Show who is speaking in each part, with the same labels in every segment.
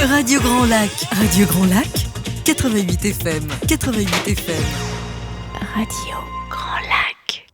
Speaker 1: Radio Grand Lac. Radio Grand Lac, 88 FM. 88 FM.
Speaker 2: Radio Grand Lac.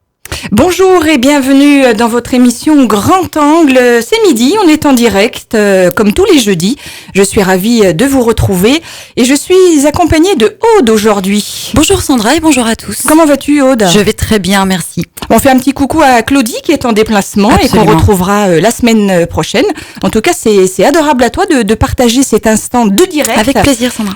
Speaker 3: Bonjour et bienvenue dans votre émission Grand Angle. C'est midi, on est en direct comme tous les jeudis. Je suis ravie de vous retrouver et je suis accompagnée de Aude aujourd'hui.
Speaker 2: Bonjour Sandra et bonjour à tous.
Speaker 3: Comment vas-tu Aude ?
Speaker 2: Je vais très bien, merci.
Speaker 3: On fait un petit coucou à Claudie qui est en déplacement. Absolument. Et qu'on retrouvera la semaine prochaine. En tout cas, c'est adorable à toi de partager cet instant de direct.
Speaker 2: Avec plaisir Sandra.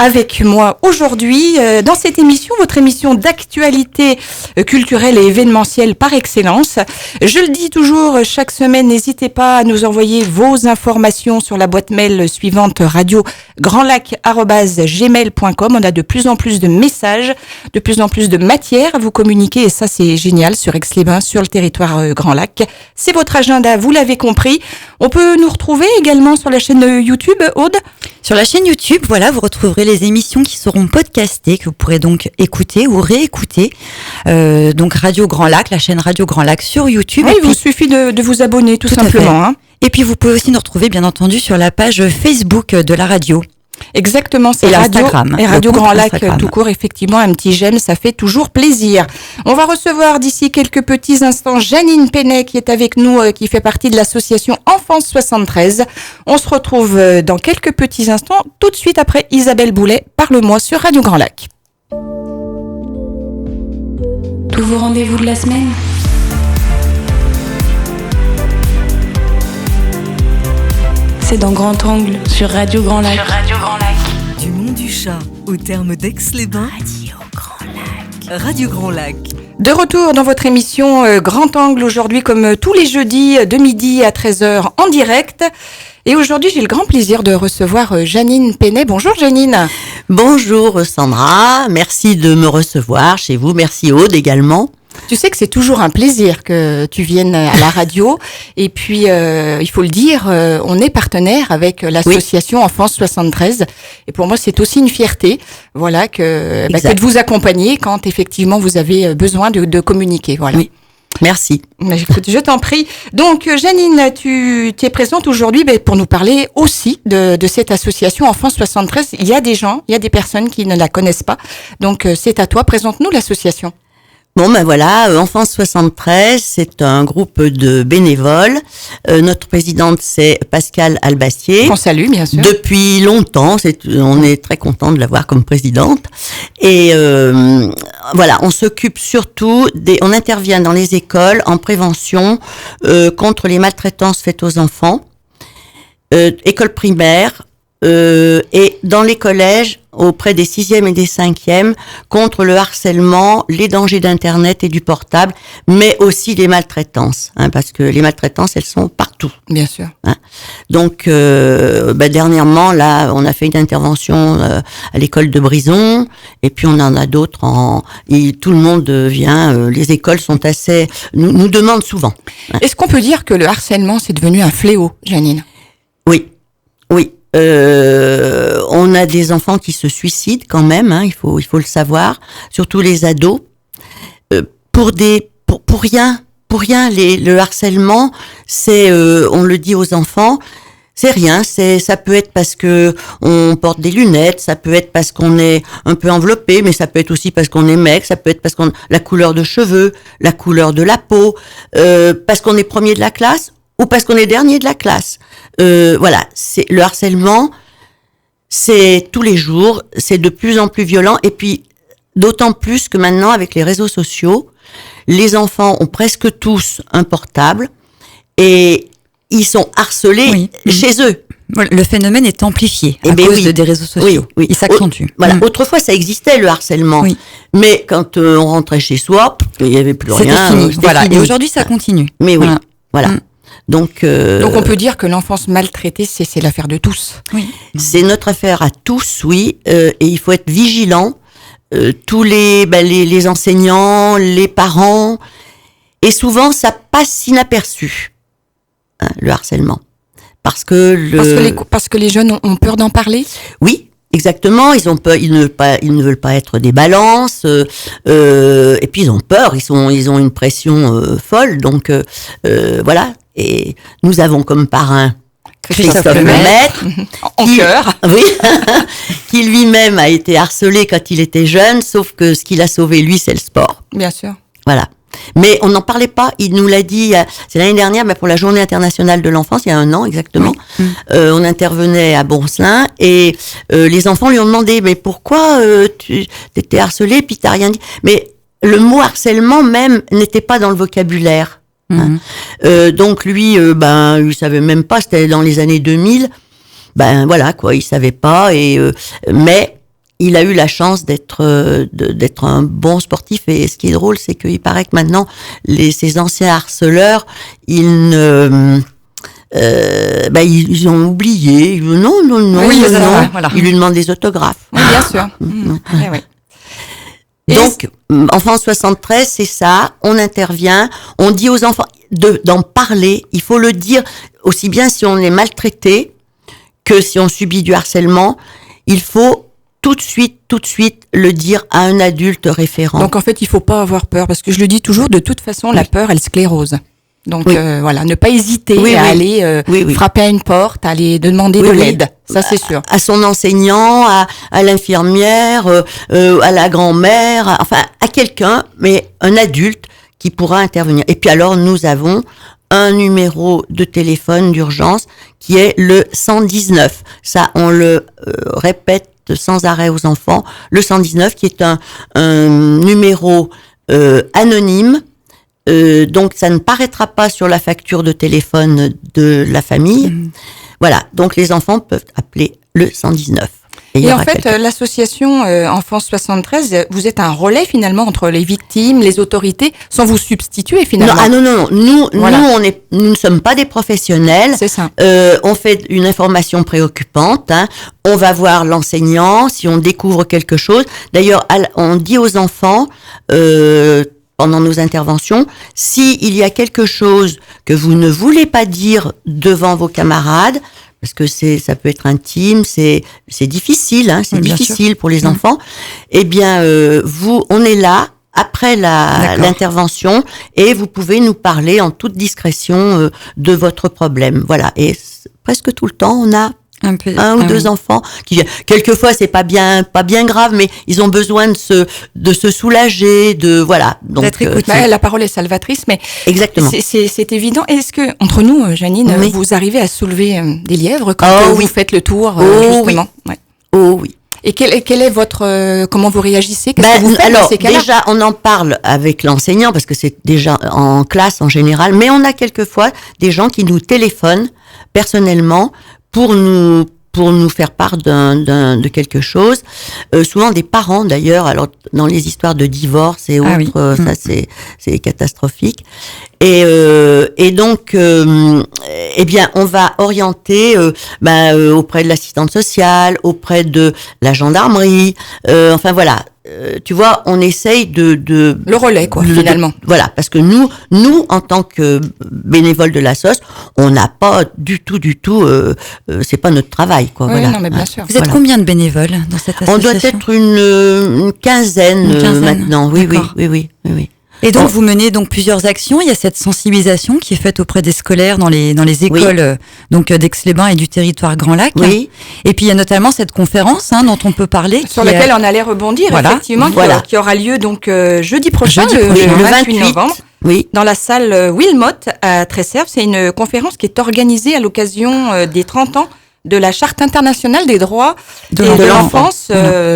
Speaker 3: Avec moi aujourd'hui dans cette émission, votre émission d'actualité culturelle et événementielle par excellence. Je le dis toujours chaque semaine, n'hésitez pas à nous envoyer vos informations sur la boîte mail suivante radiograndlac@gmail.com. On a de plus en plus de messages, de plus en plus de matière à vous communiquer et ça c'est génial sur Aix-les-Bains, sur le territoire Grand Lac. C'est votre agenda, vous l'avez compris. On peut nous retrouver également sur la chaîne YouTube, Aude ?
Speaker 2: Sur la chaîne YouTube, voilà, vous retrouverez les émissions qui seront podcastées, que vous pourrez donc écouter ou réécouter. Donc Radio Grand Lac, la chaîne Radio Grand Lac sur YouTube.
Speaker 3: Oui, il vous suffit de vous abonner tout simplement. Hein.
Speaker 2: Et puis vous pouvez aussi nous retrouver bien entendu sur la page Facebook de la radio.
Speaker 3: Exactement, c'est Radio et Radio Grand Lac tout court, effectivement, un petit j'aime, ça fait toujours plaisir. On va recevoir d'ici quelques petits instants Janine Penet qui est avec nous, qui fait partie de l'association Enfance 73. On se retrouve dans quelques petits instants, tout de suite après Isabelle Boulet, Parle-moi sur Radio Grand Lac.
Speaker 4: Tous vos rendez-vous de la semaine ? C'est dans Grand Angle sur Radio Grand Lac.
Speaker 1: Du Mont du Chat au terme d'Aix-les-Bains. Radio Grand Lac. Radio Grand Lac.
Speaker 3: De retour dans votre émission Grand Angle aujourd'hui comme tous les jeudis de midi à 13h en direct. Et aujourd'hui, j'ai le grand plaisir de recevoir Janine Penet. Bonjour Janine.
Speaker 5: Bonjour Sandra, merci de me recevoir chez vous. Merci Aude également.
Speaker 3: Tu sais que c'est toujours un plaisir que tu viennes à la radio. Et puis, il faut le dire, on est partenaire avec l'association Enfance 73. Et pour moi, c'est aussi une fierté, voilà, que de vous accompagner quand effectivement vous avez besoin de communiquer. Voilà.
Speaker 5: Oui. Merci.
Speaker 3: Écoute, je t'en prie. Donc, Janine, tu es présente aujourd'hui pour nous parler aussi de cette association Enfance 73. Il y a des personnes qui ne la connaissent pas. Donc, c'est à toi. Présente-nous l'association.
Speaker 5: Bon ben voilà, Enfance 73, c'est un groupe de bénévoles. Notre présidente c'est Pascale Albassier.
Speaker 3: On salue bien sûr.
Speaker 5: Depuis longtemps, on est très content de l'avoir comme présidente. Et voilà, on s'occupe surtout on intervient dans les écoles en prévention contre les maltraitances faites aux enfants, école primaire. Et dans les collèges, auprès des 6e et des 5e, contre le harcèlement, les dangers d'Internet et du portable, mais aussi les maltraitances, parce que les maltraitances, elles sont partout.
Speaker 3: Bien sûr.
Speaker 5: Donc, dernièrement, là, on a fait une intervention à l'école de Brison, et puis on en a d'autres et tout le monde vient, les écoles sont nous demandent souvent.
Speaker 3: Est-ce qu'on peut dire que le harcèlement, c'est devenu un fléau, Janine ?
Speaker 5: Oui. On a des enfants qui se suicident quand même, il faut le savoir, surtout les ados. Pour rien, le harcèlement, c'est, on le dit aux enfants, c'est rien, ça peut être parce que on porte des lunettes, ça peut être parce qu'on est un peu enveloppé, mais ça peut être aussi parce qu'on est mec, ça peut être parce la couleur de cheveux, la couleur de la peau, parce qu'on est premier de la classe, ou parce qu'on est dernier de la classe. Voilà, le harcèlement, c'est tous les jours, c'est de plus en plus violent, et puis d'autant plus que maintenant, avec les réseaux sociaux, les enfants ont presque tous un portable, et ils sont harcelés chez eux.
Speaker 2: Le phénomène est amplifié à cause des réseaux sociaux.
Speaker 5: Oui.
Speaker 2: Il s'accentue.
Speaker 5: Voilà. Autrefois, ça existait, le harcèlement. Oui. Mais quand on rentrait chez soi, il n'y avait plus rien.
Speaker 2: C'était fini. Voilà. Et aujourd'hui, ça continue.
Speaker 5: Mais oui, voilà. Donc
Speaker 3: on peut dire que l'enfance maltraitée, c'est l'affaire de tous.
Speaker 2: Oui.
Speaker 5: C'est notre affaire à tous, oui. Et il faut être vigilant. Tous les enseignants, les parents. Et souvent, ça passe inaperçu, le harcèlement. Parce que
Speaker 3: les jeunes ont peur d'en parler.
Speaker 5: Oui, exactement. Ils ont peur. Ils ne veulent pas être des balances. Et puis ils ont peur. Ils ont une pression folle. Donc voilà. Et nous avons comme parrain
Speaker 3: Christophe Lemaître, en chœur.
Speaker 5: Oui, qui lui-même a été harcelé quand il était jeune, sauf que ce qu'il a sauvé, lui, c'est le sport.
Speaker 3: Bien sûr.
Speaker 5: Voilà. Mais on n'en parlait pas, il nous l'a dit, c'est l'année dernière, pour la Journée internationale de l'enfance, il y a 1 an exactement, on intervenait à Bonselin et les enfants lui ont demandé, mais pourquoi tu t'étais harcelé puis t'as rien dit? Mais le mot harcèlement même n'était pas dans le vocabulaire. Donc lui, il savait même pas, c'était dans les années 2000, voilà quoi, il savait pas, mais il a eu la chance d'être un bon sportif, et ce qui est drôle, c'est qu'il paraît que maintenant ces anciens harceleurs, ils ont oublié. Non.
Speaker 3: Oui, voilà.
Speaker 5: Ils lui demandent des autographes.
Speaker 3: Oui, bien sûr. Oui.
Speaker 5: Donc, Enfance 73, c'est ça. On intervient, on dit aux enfants d'en parler. Il faut le dire aussi bien si on est maltraité que si on subit du harcèlement. Il faut tout de suite le dire à un adulte référent.
Speaker 3: Donc en fait, il faut pas avoir peur, parce que je le dis toujours, de toute façon, la peur, elle sclérose. Donc voilà, ne pas hésiter à aller frapper à une porte, à aller demander de l'aide. Ça, c'est sûr.
Speaker 5: À son enseignant, à l'infirmière, à la grand-mère, enfin à quelqu'un, mais un adulte qui pourra intervenir. Et puis alors, nous avons un numéro de téléphone d'urgence qui est le 119. Ça, on le répète sans arrêt aux enfants. Le 119 qui est un numéro anonyme. Donc ça ne paraîtra pas sur la facture de téléphone de la famille. Voilà, donc les enfants peuvent appeler le 119.
Speaker 3: Et en fait, l'association Enfance 73, vous êtes un relais finalement entre les victimes, les autorités, sans vous substituer finalement.
Speaker 5: Non. Nous ne sommes pas des professionnels.
Speaker 3: C'est ça.
Speaker 5: On fait une information préoccupante. On va voir l'enseignant si on découvre quelque chose. D'ailleurs, on dit aux enfants pendant nos interventions, s'il y a quelque chose que vous ne voulez pas dire devant vos camarades, parce que ça peut être intime, c'est difficile, c'est difficile pour les enfants. Eh bien, on est là après l'intervention, et vous pouvez nous parler en toute discrétion de votre problème. Voilà. Et presque tout le temps, on a un ou deux enfants qui viennent. Quelquefois, c'est pas bien grave, mais ils ont besoin de se soulager, voilà. Donc,
Speaker 3: d'être écoutés. La parole est salvatrice, mais
Speaker 5: exactement.
Speaker 3: C'est évident. Est-ce que, entre nous, Janine, vous arrivez à soulever des lièvres quand vous faites le tour, justement?
Speaker 5: Oh oui.
Speaker 3: Et quel est votre, comment vous réagissez? Qu'est-ce que vous faites
Speaker 5: alors,
Speaker 3: dans ces cas-là?
Speaker 5: déjà, on en parle avec l'enseignant, parce que c'est déjà en classe en général, mais on a quelquefois des gens qui nous téléphonent personnellement pour nous faire part de quelque chose. Souvent des parents d'ailleurs. Alors dans les histoires de divorce et autres, ça c'est catastrophique. Et donc, eh bien, on va orienter auprès de l'assistante sociale, auprès de la gendarmerie. Enfin voilà. Tu vois, on essaye de
Speaker 3: le relais, quoi, finalement.
Speaker 5: Voilà, parce que nous, en tant que bénévoles de la SOS, on n'a pas du tout, c'est pas notre travail, quoi.
Speaker 3: Oui,
Speaker 5: voilà.
Speaker 3: Non, mais bien sûr.
Speaker 2: Vous êtes combien de bénévoles dans cette association?
Speaker 5: On doit être une quinzaine maintenant. Oui.
Speaker 2: Et donc, vous menez donc plusieurs actions. Il y a cette sensibilisation qui est faite auprès des scolaires dans les écoles donc d'Aix-les-Bains et du territoire Grand Lac.
Speaker 5: Oui.
Speaker 2: Et puis il y a notamment cette conférence dont on peut parler,
Speaker 3: sur laquelle on allait rebondir, effectivement, qui aura lieu donc jeudi prochain, le 28 novembre.
Speaker 5: Oui.
Speaker 3: Dans la salle Wilmot à Tresserve. C'est une conférence qui est organisée à l'occasion des 30 ans de la Charte internationale des droits de l'enfance.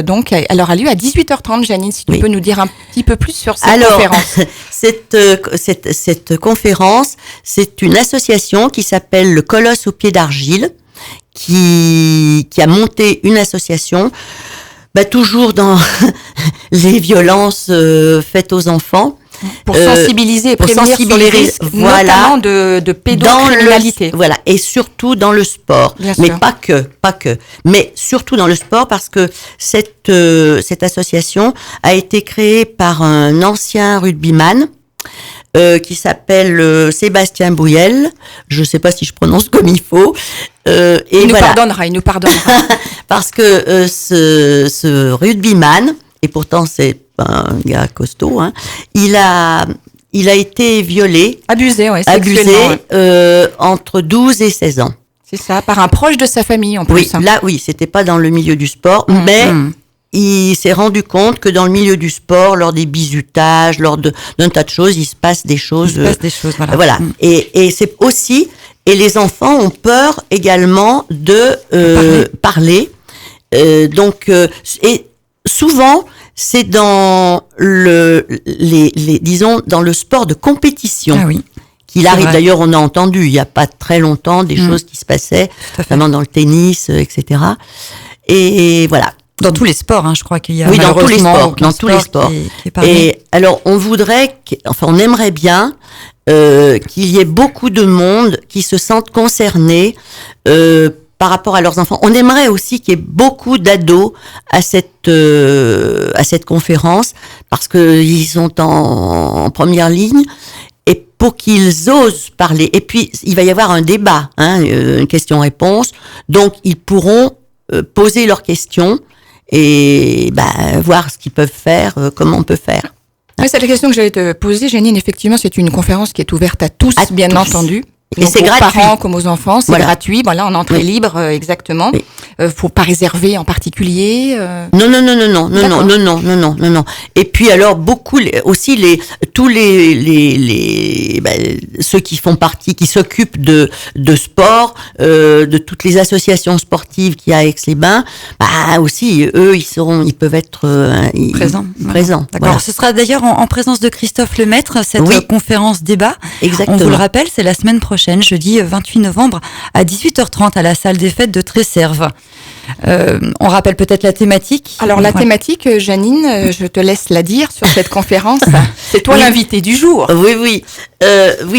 Speaker 3: Donc, elle aura lieu à 18h30. Janine, si tu peux nous dire un petit peu plus sur cette conférence.
Speaker 5: Cette conférence, c'est une association qui s'appelle le Colosse au pied d'argile, qui a monté une association, toujours dans les violences faites aux enfants.
Speaker 3: Pour sensibiliser et prévenir sur les risques, notamment de pédocriminalité.
Speaker 5: Voilà, et surtout dans le sport.
Speaker 3: Bien
Speaker 5: mais
Speaker 3: sûr.
Speaker 5: pas que. Mais surtout dans le sport, parce que cette association a été créée par un ancien rugbyman qui s'appelle Sébastien Bouyel. Je sais pas si je prononce comme il faut.
Speaker 3: Il nous pardonnera.
Speaker 5: Parce que ce rugbyman, et pourtant c'est un gars costaud, il a été violé.
Speaker 3: Abusé,
Speaker 5: entre 12 et 16 ans.
Speaker 3: C'est ça, par un proche de sa famille en plus.
Speaker 5: Oui, là, c'était pas dans le milieu du sport, mais il s'est rendu compte que dans le milieu du sport, lors des bizutages, lors d'un tas de choses, il se passe des choses. Voilà. Et c'est aussi, et les enfants ont peur également de parler. Donc, et souvent, c'est dans disons, dans le sport de compétition.
Speaker 2: Ah oui.
Speaker 5: Qu'il arrive. D'ailleurs, on a entendu, il y a pas très longtemps, des choses qui se passaient, notamment dans le tennis, etc. Et voilà.
Speaker 2: Dans tous les sports, je crois qu'il y a.
Speaker 5: Oui, dans tous les sports,
Speaker 2: qui est
Speaker 5: et alors, on aimerait bien qu'il y ait beaucoup de monde qui se sentent concernés par rapport à leurs enfants. On aimerait aussi qu'il y ait beaucoup d'ados à cette conférence parce que ils sont en première ligne. Et pour qu'ils osent parler. Et puis, il va y avoir un débat, une question-réponse. Donc, ils pourront poser leurs questions et voir ce qu'ils peuvent faire, comment on peut faire.
Speaker 3: Oui, c'est la question que j'allais te poser, Janine. Effectivement, c'est une conférence qui est ouverte à tous, bien entendu.
Speaker 5: Et c'est gratuit.
Speaker 3: Aux parents comme aux enfants, c'est gratuit. Voilà, en entrée libre, exactement.
Speaker 5: Oui.
Speaker 3: Faut pas réserver en particulier.
Speaker 5: Non. Et puis alors beaucoup tous ceux qui font partie, qui s'occupent de sport, de toutes les associations sportives qu'il y a à Aix-les-Bains, aussi eux ils peuvent être présents.
Speaker 2: D'accord. Voilà. Ce sera d'ailleurs en présence de Christophe Lemaître cette conférence débat.
Speaker 5: Exactement.
Speaker 2: On vous le rappelle, c'est la semaine prochaine, jeudi 28 novembre à 18h30 à la salle des fêtes de Tresserve. On rappelle peut-être la thématique.
Speaker 3: Alors la thématique, Janine, je te laisse la dire sur cette conférence. C'est toi l'invité du jour.
Speaker 5: Oui.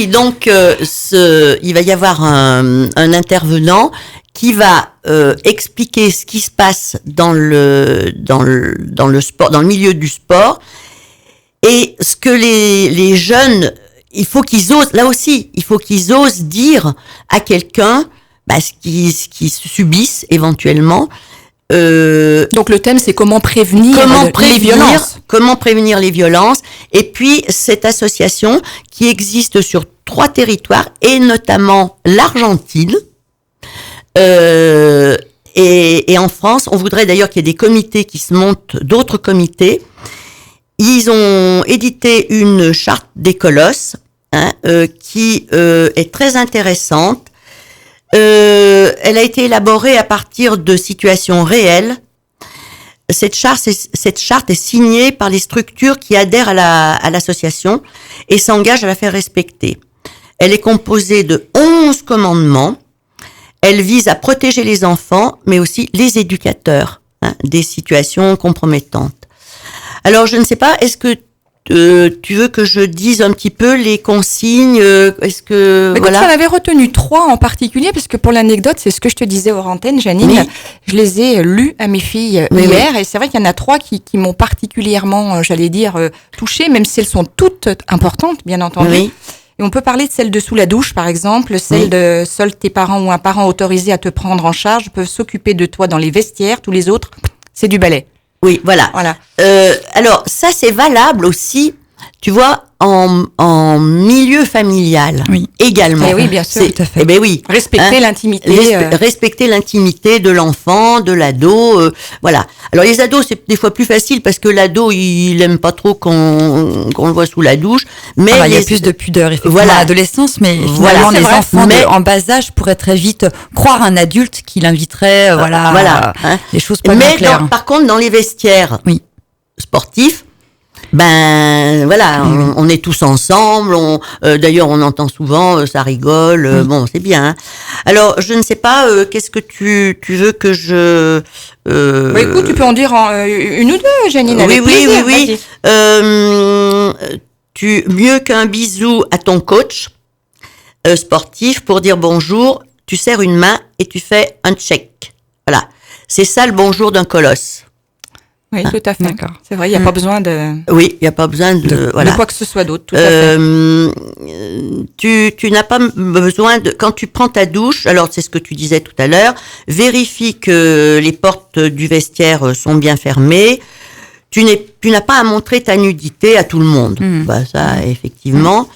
Speaker 5: Donc il va y avoir un intervenant qui va expliquer ce qui se passe dans le sport, dans le milieu du sport, et ce que les jeunes, il faut qu'ils osent dire à quelqu'un ce qu'ils subissent éventuellement.
Speaker 3: Donc le thème, c'est comment prévenir les violences.
Speaker 5: Comment prévenir les violences. Et puis cette association qui existe sur 3 territoires et notamment l'Argentine. Et en France, on voudrait d'ailleurs qu'il y ait des comités qui se montent, d'autres comités. Ils ont édité une charte des colosses qui est très intéressante. Elle a été élaborée à partir de situations réelles. Cette charte est signée par les structures qui adhèrent à l'association et s'engagent à la faire respecter. Elle est composée de 11 commandements. Elle vise à protéger les enfants, mais aussi les éducateurs des situations compromettantes. Alors, je ne sais pas, est-ce que tu veux que je dise un petit peu les consignes? Est-ce que
Speaker 3: voilà. J'en avais retenu 3 en particulier parce que pour l'anecdote, c'est ce que je te disais hors antenne, Janine. Je les ai lus à mes filles hier et c'est vrai qu'il y en a 3 qui m'ont particulièrement, touchée, même si elles sont toutes importantes, bien entendu. Oui. Et on peut parler de celle de sous la douche, par exemple, celle de seuls tes parents ou un parent autorisé à te prendre en charge peuvent s'occuper de toi dans les vestiaires. Tous les autres, c'est du balai.
Speaker 5: Oui, voilà. Alors, ça, c'est valable aussi, tu vois, en milieu familial.
Speaker 2: Oui.
Speaker 5: Également.
Speaker 3: Oui, bien sûr.
Speaker 2: Tout à fait.
Speaker 5: Eh ben oui.
Speaker 3: Respecter l'intimité.
Speaker 5: Respecter l'intimité de l'enfant, de l'ado, voilà. Alors, les ados, c'est des fois plus facile parce que l'ado, il aime pas trop qu'on le voit sous la douche. Mais
Speaker 2: il y a plus de pudeur, effectivement, à l'adolescence, mais finalement, les enfants en bas âge pourraient très vite croire un adulte qui l'inviterait, les choses pas bien claires.
Speaker 5: Par contre, dans les vestiaires sportifs, on est tous ensemble. D'ailleurs, on entend souvent, ça rigole. Bon, c'est bien. Hein. Alors, je ne sais pas, qu'est-ce que tu veux que je.
Speaker 3: Écoute, tu peux en dire une ou deux, Janine. Avec plaisir.
Speaker 5: Oui. Mieux qu'un bisou à ton coach sportif pour dire bonjour, tu serres une main et tu fais un check. Voilà, c'est ça le bonjour d'un colosse.
Speaker 3: Oui, tout à fait. D'accord. C'est vrai, il n'y a pas besoin de...
Speaker 5: Oui, il n'y a pas besoin de
Speaker 3: quoi que ce soit d'autre, tout à fait.
Speaker 5: Tu n'as pas besoin de... Quand tu prends ta douche, alors c'est ce que tu disais tout à l'heure, vérifie que les portes du vestiaire sont bien fermées. Tu n'as pas à montrer ta nudité à tout le monde. Ça, effectivement.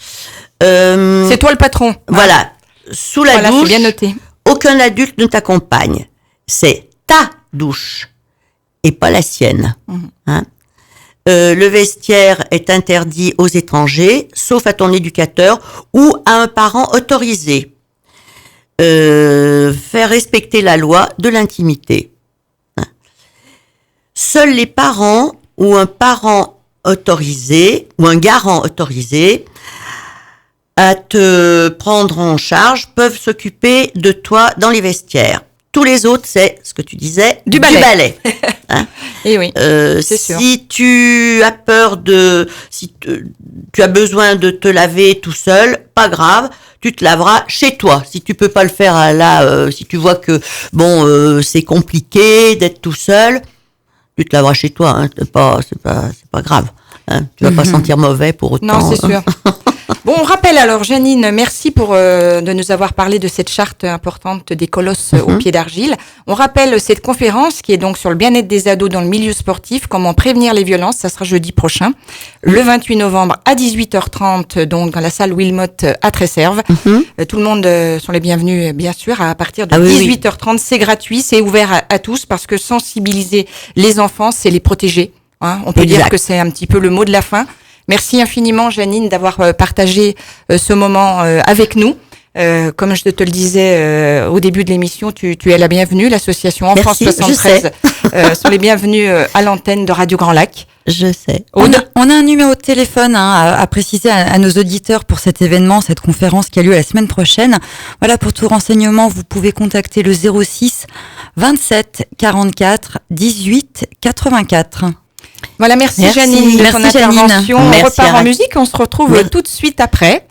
Speaker 3: C'est toi le patron.
Speaker 5: Voilà. Sous la douche,
Speaker 3: c'est bien noté.
Speaker 5: aucun adulte ne t'accompagne. C'est ta douche et pas la sienne. Hein? Le vestiaire est interdit aux étrangers, sauf à ton éducateur ou à un parent autorisé. Faire respecter la loi de l'intimité. Hein? Seuls les parents ou un parent autorisé ou un garant autorisé à te prendre en charge peuvent s'occuper de toi dans les vestiaires. Tous les autres, c'est ce que tu disais,
Speaker 3: du balai.
Speaker 5: Hein?
Speaker 3: Et oui, c'est sûr.
Speaker 5: Si tu as peur tu as besoin de te laver tout seul, pas grave, tu te laveras chez toi. Si tu peux pas le faire là, si tu vois que c'est compliqué d'être tout seul, tu te laveras chez toi. Hein, c'est pas grave. Hein, tu vas pas sentir mauvais pour autant.
Speaker 3: Non, c'est sûr. Bon, on rappelle alors, Janine, merci de nous avoir parlé de cette charte importante des colosses au pied d'argile. On rappelle cette conférence qui est donc sur le bien-être des ados dans le milieu sportif, comment prévenir les violences, ça sera jeudi prochain, le 28 novembre à 18h30, donc dans la salle Wilmot à Tresserve. Tout le monde sont les bienvenus, bien sûr, à partir de 18h30, c'est gratuit, c'est ouvert à tous, parce que sensibiliser les enfants, c'est les protéger. Hein, on peut dire que c'est un petit peu le mot de la fin. Merci infiniment, Janine, d'avoir partagé ce moment avec nous. Comme je te le disais au début de l'émission, tu es la bienvenue. L'association Enfants 73 sont les bienvenus à l'antenne de Radio Grand Lac.
Speaker 5: Je sais.
Speaker 2: On a un numéro de téléphone à préciser à nos auditeurs pour cet événement, cette conférence qui a lieu la semaine prochaine. Voilà, pour tout renseignement, vous pouvez contacter le 06 27 44 18 84.
Speaker 3: Voilà, merci Janine de ton intervention. On repart en musique, on se retrouve tout de suite après.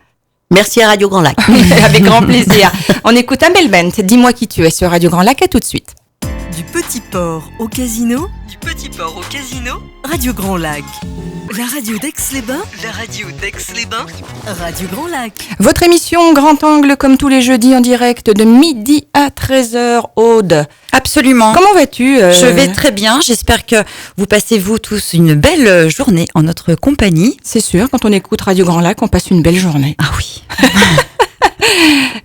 Speaker 5: Merci à Radio Grand Lac.
Speaker 3: Avec grand plaisir. On écoute Amel Bent, dis-moi qui tu es sur Radio Grand Lac, à tout de suite.
Speaker 1: Du Petit Port au Casino, Radio Grand Lac. La radio d'Aix-les-Bains, Radio Grand Lac.
Speaker 3: Votre émission Grand Angle, comme tous les jeudis en direct de midi à 13h, Aude.
Speaker 2: Absolument.
Speaker 3: Comment vas-tu
Speaker 2: Je vais très bien. J'espère que vous passez, vous tous, une belle journée en notre compagnie.
Speaker 3: C'est sûr, quand on écoute Radio Grand Lac, on passe une belle journée.
Speaker 2: Ah oui.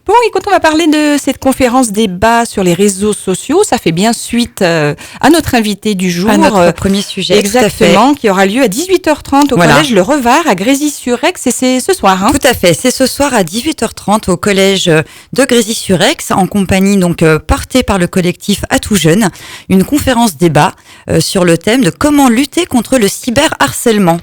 Speaker 3: Bon, écoute, on va parler de cette conférence débat sur les réseaux sociaux. Ça fait bien suite à notre invité du jour.
Speaker 2: À notre premier sujet.
Speaker 3: Exactement, qui aura lieu à 18h30 au collège Le Revard à Grésy-sur-Aix. Et c'est ce soir. Hein.
Speaker 2: Tout à fait. C'est ce soir à 18h30 au collège de Grésy-sur-Aix, en compagnie donc portée par le collectif À tout jeune. Une conférence débat sur le thème de comment lutter contre le cyberharcèlement.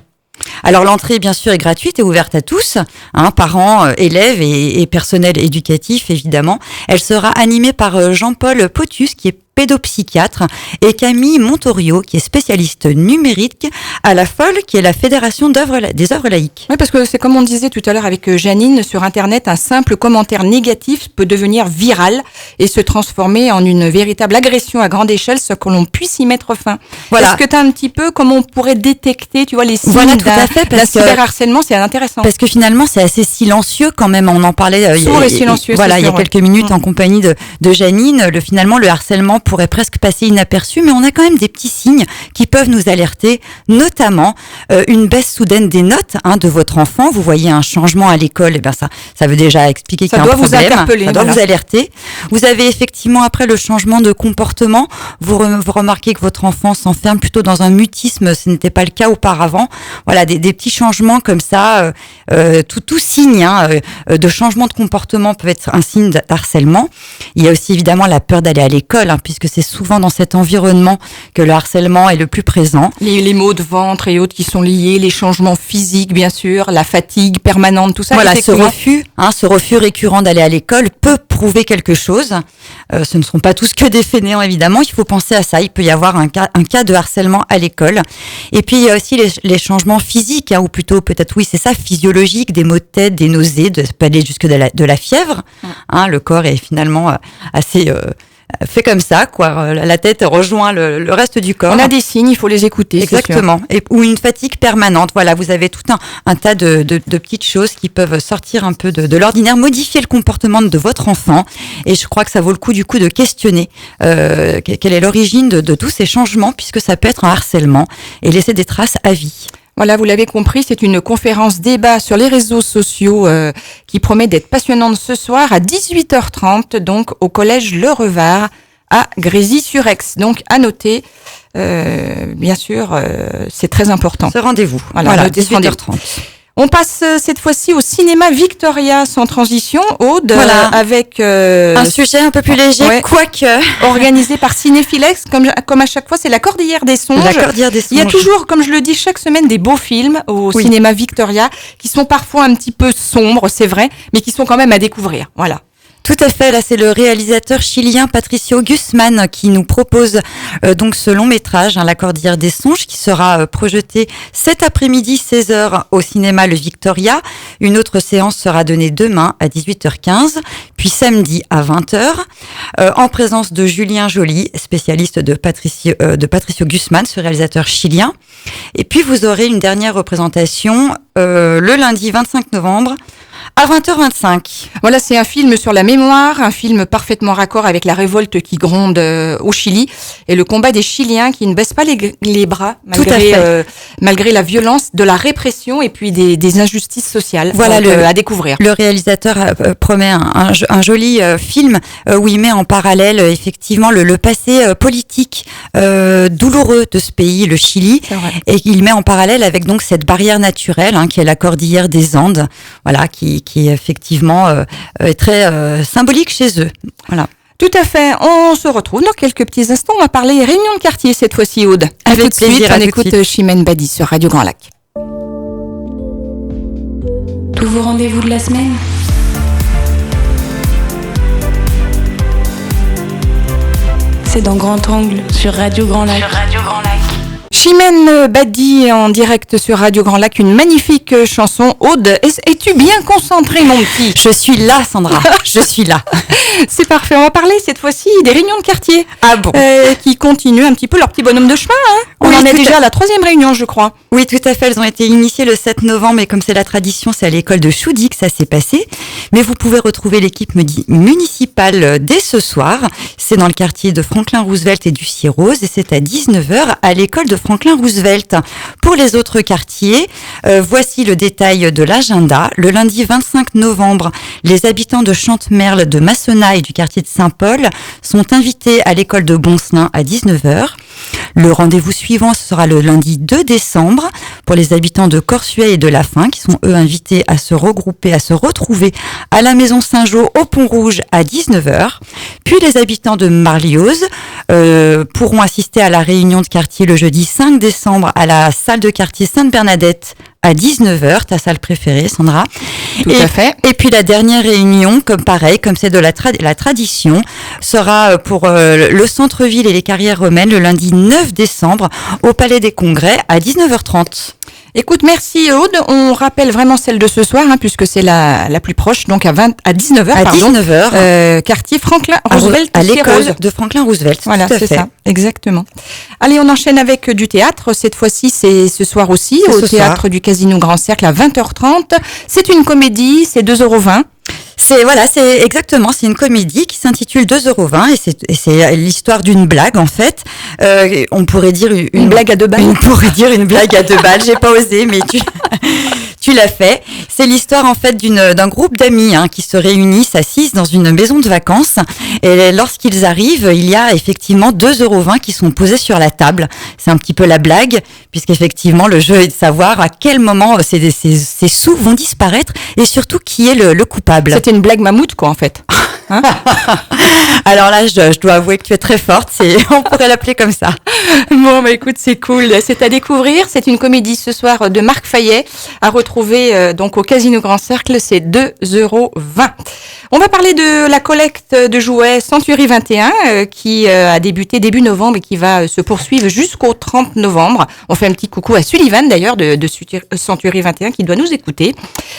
Speaker 2: Alors l'entrée bien sûr est gratuite et ouverte à tous, hein, parents, élèves et personnel éducatif évidemment. Elle sera animée par Jean-Paul Potus qui est pédopsychiatre et Camille Montorio qui est spécialiste numérique à la FOL qui est la Fédération des œuvres laïques.
Speaker 3: Oui, parce que c'est comme on disait tout à l'heure avec Janine, sur Internet, un simple commentaire négatif peut devenir viral et se transformer en une véritable agression à grande échelle sans que l'on puisse y mettre fin. Voilà. Est-ce que tu as un petit peu comment on pourrait détecter, tu vois, les signes d'un cyberharcèlement? C'est intéressant.
Speaker 2: Parce que finalement, c'est assez silencieux quand même. On en parlait
Speaker 3: sourd et silencieux.
Speaker 2: Voilà, il y a quelques minutes en compagnie de Janine. Finalement, le harcèlement pourrait presque passer inaperçu, mais on a quand même des petits signes qui peuvent nous alerter, notamment une baisse soudaine des notes de votre enfant. Vous voyez un changement à l'école, et ça veut déjà expliquer qu'il y a un problème.
Speaker 3: Ça doit vous interpeller.
Speaker 2: Ça doit vous alerter. Vous avez effectivement après le changement de comportement, vous remarquez que votre enfant s'enferme plutôt dans un mutisme, ce n'était pas le cas auparavant. Voilà, des petits changements comme ça, tout signe de changement de comportement peut être un signe d'harcèlement. Il y a aussi évidemment la peur d'aller à l'école, puisque c'est souvent dans cet environnement que le harcèlement est le plus présent.
Speaker 3: Les maux de ventre et autres qui sont liés, les changements physiques bien sûr, la fatigue permanente, tout ça.
Speaker 2: Voilà, ce refus récurrent d'aller à l'école peut prouver quelque chose. Ce ne sont pas tous que des fainéants évidemment, il faut penser à ça. Il peut y avoir un cas de harcèlement à l'école. Et puis il y a aussi les changements physiques, ou plutôt peut-être physiologiques, des maux de tête, des nausées, ça peut aller jusque de la fièvre. Le corps est finalement assez fait comme ça, quoi. La tête rejoint le reste du corps.
Speaker 3: On a des signes, il faut les écouter.
Speaker 2: Exactement. Ou une fatigue permanente. Voilà, vous avez tout un tas de petites choses qui peuvent sortir un peu de l'ordinaire, modifier le comportement de votre enfant. Et je crois que ça vaut le coup du coup de questionner quelle est l'origine de tous ces changements, puisque ça peut être un harcèlement et laisser des traces à vie.
Speaker 3: Voilà, vous l'avez compris, c'est une conférence débat sur les réseaux sociaux qui promet d'être passionnante ce soir à 18h30, donc au collège Le Revard à Grésy-sur-Aix. Donc à noter, bien sûr, c'est très important.
Speaker 2: Ce rendez-vous,
Speaker 3: voilà
Speaker 2: 18h30.
Speaker 3: On passe cette fois-ci au cinéma Victoria sans transition, Aude, avec
Speaker 2: un sujet un peu plus léger, quoique
Speaker 3: organisé par Cinéphilex, comme à chaque fois, c'est la Cordillère des Songes.
Speaker 2: La Cordillère des Songes.
Speaker 3: Il y a toujours, comme je le dis chaque semaine, des beaux films au cinéma Victoria qui sont parfois un petit peu sombres, c'est vrai, mais qui sont quand même à découvrir. Voilà.
Speaker 2: Tout à fait, là c'est le réalisateur chilien Patricio Guzmán qui nous propose donc ce long métrage, La Cordillère des Songes, qui sera projeté cet après-midi 16h au cinéma Le Victoria. Une autre séance sera donnée demain à 18h15, puis samedi à 20h, en présence de Julien Joly, spécialiste de Patricio Guzmán, ce réalisateur chilien. Et puis vous aurez une dernière représentation le lundi 25 novembre, à 20h25.
Speaker 3: Voilà, c'est un film sur la mémoire, un film parfaitement raccord avec la révolte qui gronde au Chili et le combat des Chiliens qui ne baissent pas les bras malgré la violence de la répression et puis des injustices sociales.
Speaker 2: Voilà,
Speaker 3: donc, à découvrir.
Speaker 2: Le réalisateur promet un joli film où il met en parallèle effectivement le passé politique douloureux de ce pays, le Chili, et il met en parallèle avec donc cette barrière naturelle qui est la cordillère des Andes, voilà, qui effectivement est très symbolique chez eux. Voilà.
Speaker 3: Tout à fait. On se retrouve dans quelques petits instants. On va parler réunion de quartier cette fois-ci, Aude.
Speaker 2: Avec plaisir.
Speaker 3: On écoute Chimène Badi sur Radio Grand Lac.
Speaker 4: Tous vos rendez-vous de la semaine. C'est dans Grand Angle sur Radio Grand Lac.
Speaker 3: Chimène Badi en direct sur Radio Grand Lac, une magnifique chanson. Aude, es-tu bien concentrée, mon petit?
Speaker 2: Je suis là, Sandra, je suis là.
Speaker 3: C'est parfait, on va parler cette fois-ci des réunions de quartier.
Speaker 2: Ah bon?
Speaker 3: Qui continuent un petit peu leur petit bonhomme de chemin. On en est déjà à la 3e réunion, je crois.
Speaker 2: Oui, tout à fait, elles ont été initiées le 7 novembre et comme c'est la tradition, c'est à l'école de Choudy que ça s'est passé. Mais vous pouvez retrouver l'équipe municipale dès ce soir. C'est dans le quartier de Franklin Roosevelt et du Cyrose et c'est à 19h à l'école de Franklin Roosevelt. Pour les autres quartiers, voici le détail de l'agenda. Le lundi 25 novembre, les habitants de Chantemerle, de Massona et du quartier de Saint-Paul sont invités à l'école de Boncelin à 19h. Le rendez-vous suivant, ce sera le lundi 2 décembre pour les habitants de Corsuet et de Lafin qui sont eux invités à se regrouper, à se retrouver à la maison Saint-Jean au Pont-Rouge à 19h. Puis les habitants de Marlioz pourront assister à la réunion de quartier le jeudi 5 décembre à la salle de quartier Sainte-Bernadette à 19h, ta salle préférée, Sandra.
Speaker 3: Tout à fait.
Speaker 2: Et puis la dernière réunion, comme c'est de la tradition, sera pour le centre-ville et les carrières romaines le lundi 9 décembre au Palais des Congrès à 19h30.
Speaker 3: Écoute, merci Aude. On rappelle vraiment celle de ce soir, puisque c'est la plus proche, donc à 19h.
Speaker 2: À 19h.
Speaker 3: Quartier Franklin Roosevelt.
Speaker 2: À l'école de Franklin Roosevelt.
Speaker 3: Voilà, c'est ça. Exactement. Allez, on enchaîne avec du théâtre. Cette fois-ci, c'est ce soir aussi, au théâtre du Casino Grand Cercle à 20h30. C'est une comédie, c'est 2,20 €.
Speaker 2: C'est exactement, c'est une comédie qui s'intitule 2,20 € et c'est l'histoire d'une blague en fait. On pourrait dire une
Speaker 3: blague à 2 balles.
Speaker 2: On pourrait dire une blague à 2 balles. J'ai pas osé, mais tu l'as fait. C'est l'histoire en fait d'un groupe d'amis qui se réunissent assis dans une maison de vacances et lorsqu'ils arrivent, il y a effectivement 2,20 € qui sont posés sur la table. C'est un petit peu la blague puisqu'effectivement le jeu est de savoir à quel moment ces sous vont disparaître et surtout qui est le coupable.
Speaker 3: C'était une blague mammouth quoi en fait.
Speaker 2: Alors là, je dois avouer que tu es très forte. On pourrait l'appeler comme ça.
Speaker 3: Bon, écoute, c'est cool. C'est à découvrir. C'est une comédie ce soir de Marc Fayet à retrouver donc au Casino Grand Cercle. C'est 2,20 €. On va parler de la collecte de jouets Century 21 qui a débuté début novembre et qui va se poursuivre jusqu'au 30 novembre. On fait un petit coucou à Sullivan d'ailleurs de Century 21 qui doit nous écouter.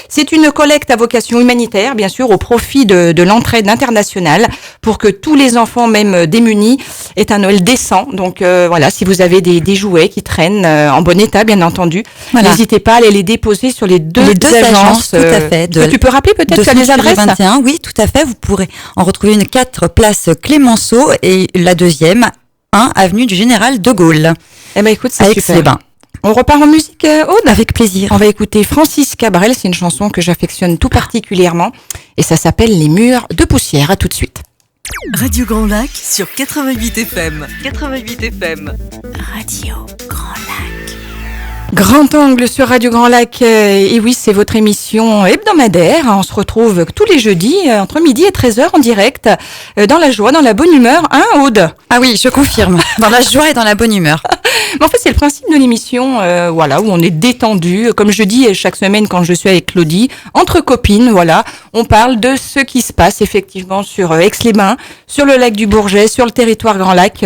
Speaker 3: C'est une collecte à vocation humanitaire, bien sûr, au profit de l'entraide internationale pour que tous les enfants, même démunis, aient un Noël décent. Donc voilà, si vous avez des jouets qui traînent en bon état, bien entendu, n'hésitez pas à aller les déposer sur les deux agences.
Speaker 2: Tout à fait.
Speaker 3: Tu peux rappeler peut-être les adresses
Speaker 2: 21, oui, tout à fait. Vous pourrez en retrouver une 4 place Clémenceau et la deuxième 1 avenue du Général de Gaulle.
Speaker 3: Eh ben écoute, c'est super.
Speaker 2: Aix-les-Bains.
Speaker 3: On repart en musique, Aude ?
Speaker 2: Avec plaisir.
Speaker 3: On va écouter Francis Cabrel, c'est une chanson que j'affectionne tout particulièrement et ça s'appelle Les murs de poussière. À tout de suite.
Speaker 1: Radio Grand Lac sur 88 FM. 88 FM.
Speaker 4: Radio Grand Lac.
Speaker 3: Grand Angle sur Radio Grand Lac, et oui, c'est votre émission hebdomadaire. On se retrouve tous les jeudis entre midi et 13h en direct, dans la joie, dans la bonne humeur, hein Aude ?
Speaker 2: Ah oui, je confirme, dans la joie et dans la bonne humeur.
Speaker 3: Mais en fait, c'est le principe de l'émission, voilà, où on est détendu. Comme je dis chaque semaine quand je suis avec Claudie, entre copines, voilà, on parle de ce qui se passe effectivement sur Aix-les-Bains, sur le lac du Bourget, sur le territoire Grand Lac,